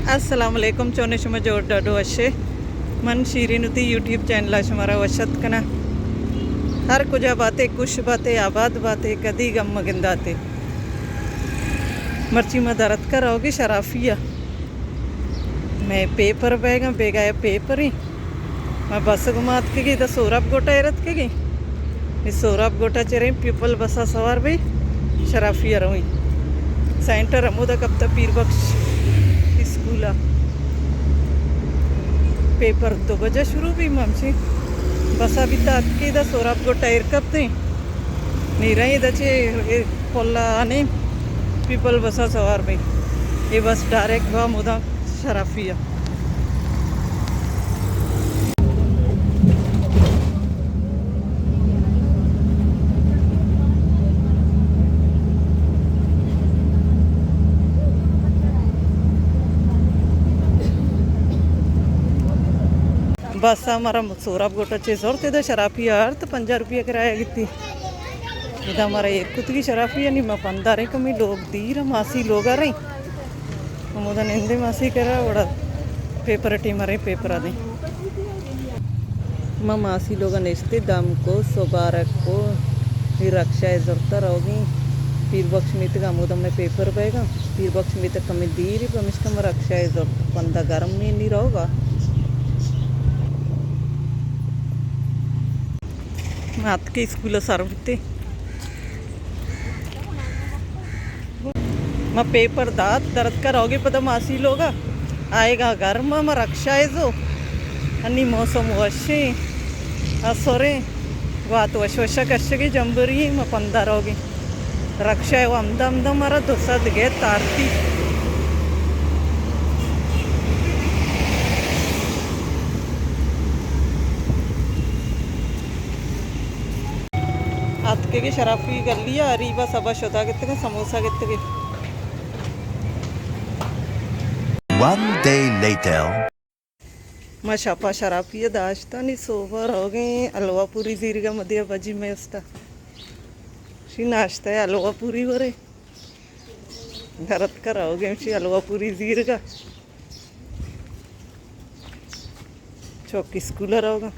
अस्सलामुअलैकुम चोने शुमा जोड़ डाडो अशे मन शीरीनुती यूट्यूब चैनल शुमारा वशत कना हर कुछ बातें कुछ बातें आबाद बातें कदी गम मगिंदाते मर्ची में दरद कर आओगी शराफिया मैं पेपर बेगा बेगा पेपर ही मैं बस घुमात के गई तो सोराब गोटा एरत के गई सोराब गोटा चेरे पीपल बसा सवार भाई शराफिया रही सेंटर अमूदा कब तक पीर बख्श स्कूल पेपर तो बजा शुरू भी ममसी बसा भी ताक के दा सोराब गोटा एर कब थे नहीं रही दचे पोला आने पीपल बसा सवार भाई ये बस डायरेक्ट हुआ मुदा शराफिया बस हमारा सोराब गोटा 600 रुपये शराफिया यार तो 50 रुपये किराया कितनी इधर हमारा एक कुछ की शराफिया नहीं मैं 15 कमी लोग दी रहा मासी लोग आ रही हम उधर निंदे मासी करा बड़ा पेपर टी मारे पेपर आदि माँ मासी लोग नेस्ते दम को सोबारक को फिर रक्षा जरूरत रहोगी पीर बख्श में तक अमूद हमने पेपर पेगा पीर बख्श में तक कमी दी रही कम से कम रक्षा जरूरत पंदा गर्म में नहीं रहोगा हाथ के स्कूल सर्वते मैं पेपर दात दर्द कर होगे पता मासी लोग आएगा घर में रक्षा है जो अन्नी मौसम वशे असोरे बात वश वशा कशे जंबरी मैं 15 होगी रक्षा है वो अमदा अमदा मारा दोसा दिगे तारती हाथ के शराफी कर लिया अरीबा सबा शुदा कितने समोसा कितने One day later. मैं शपा शराफी दाश्ता नहीं सोबर हो गए अलवा पूरी जीरगा मध्य बजी में उसका शी नाश्ता है अलवा पूरी हो रहे घरत कर हो गए शी अलवा पूरी जीरगा चौकी स्कूलर होगा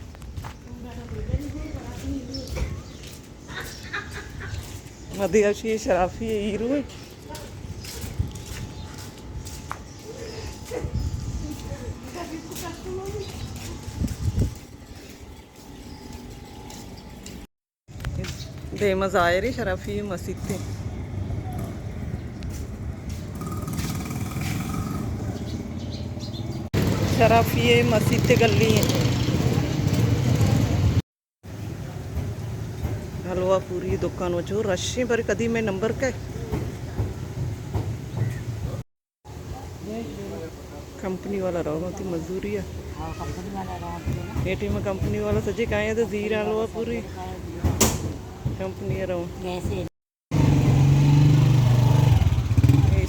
मध्य शी शराफी हीरो है मजा आए रे शराफी मस्जिद थे शराफी मस्जिद ते गली है हलवा पूरी दुकान वजो रश पर कदी में नंबर का कंपनी वाला रहो थी मजदूरी है एटीएम कंपनी वाला सजे कहा है तो जीरा हलवा पूरी कंपनी रहो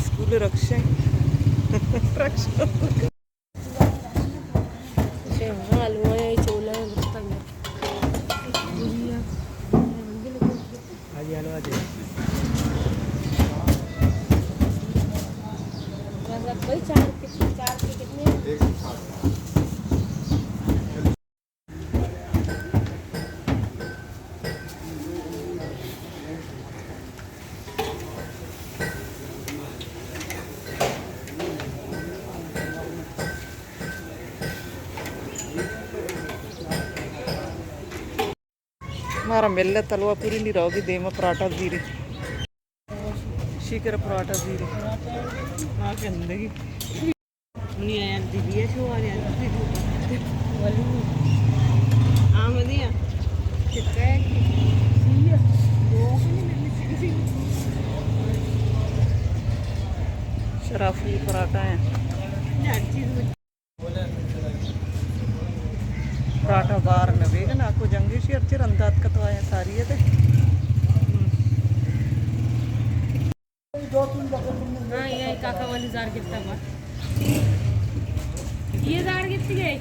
स्कूल रक्षा रक्षा हमारा मिल तलवा पूरी नहीं रहोगी देमा पराठा जीरे शिकर पराठा जीरे हाँ गंदगी नहीं आया दीदी शो आ रहा आमदिया शराफी पराठा है पराठा बाहर न वेग ना को जंगी शी अर्चर अंदाज कतवाया सारी है ते हाँ ये काका वाली जार कितना बार ये जार कितनी गई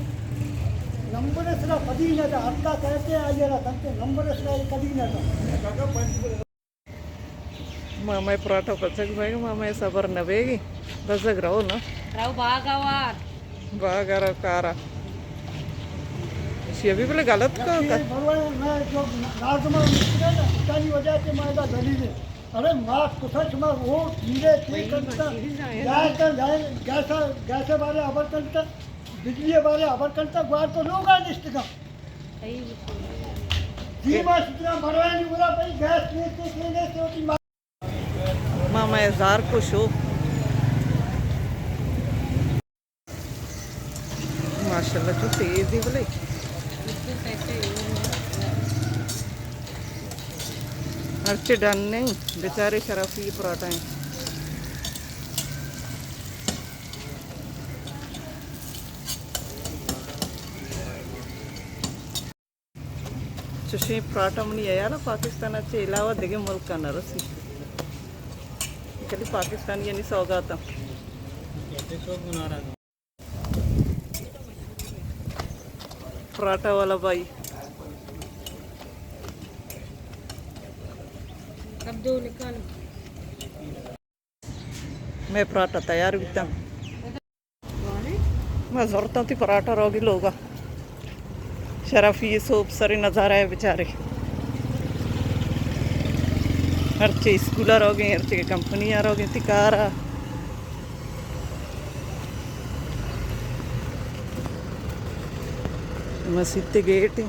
नंबर इसका कभी ना था हफ्ता कहते आ जरा तक नंबर इसका कभी ना था मामा पराठा पचक भाई मामा सबर न वेगी बजग रहो ना राव बागावार बागारा कारा अभी बोले गलत को ये बरोबर मैं जो नाजमा मिस्त्री है ना उसकी वजह से मैं का दलील है अरे माँ कुछ में वो धीरे थे करता गैस वाले अबर करता बिजली वाले अबर करता गुआर तो लोग आ लिस्ट का जी माँ इतना बरवा नहीं बोला भाई गैस लेने से होती मामा हजार खुश हो माशाल्लाह जो तेज ही बोले अर्चे डन नहीं बेचारे शराफी पराठा हैं चुशी पराठा मनी आया ना पाकिस्तानाचे इलावा देगे मुल्कांना रसी कधी पाकिस्तान यांनी सौगात पराठा वाला भाई अब दो निकाल मैं पराठा तैयार बिता मैं जरूरत थी पराठा रोगी लोगा शराफी सोप सारे नज़ारा है बेचारे हरचे स्कूल रोगे हरचे कंपनियाँ रोगे तिकारा मस्जिद के गेट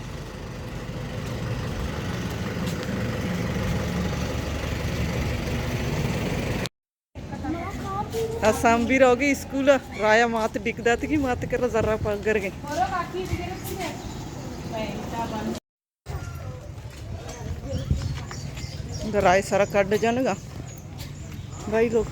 आसाम भी रोगे स्कूल राया मात डिगदा थी कि मात कर जरा पगर गए राय सारा कट जानेगा भाई लोग